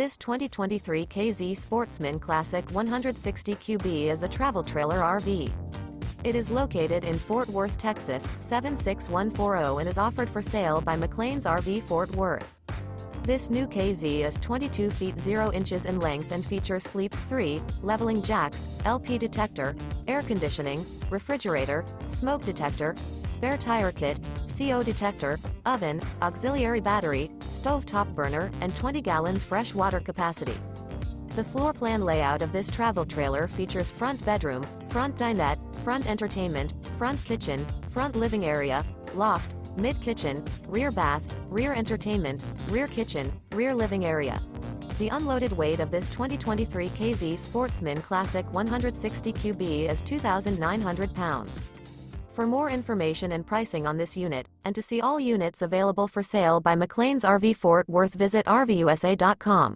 This 2023 K-Z Sportsmen Classic 160 QB is a travel trailer RV. It is located in Fort Worth, Texas, 76140 and is offered for sale by McClain's RV Fort Worth. This new K-Z is 22 feet 0 inches in length and features sleeps 3, leveling jacks, LP detector, air conditioning, refrigerator, smoke detector, spare tire kit, CO detector, oven, auxiliary battery, stovetop burner, and 20 gallons fresh water capacity. The floor plan layout of this travel trailer features front bedroom, front dinette, front entertainment, front kitchen, front living area, loft, mid-kitchen, rear bath, rear entertainment, rear kitchen, rear living area. The unloaded weight of this 2023 K-Z Sportsmen Classic 160 QB is 2,900 pounds. For more information and pricing on this unit, and to see all units available for sale by McClain's RV Fort Worth, visit RVUSA.com.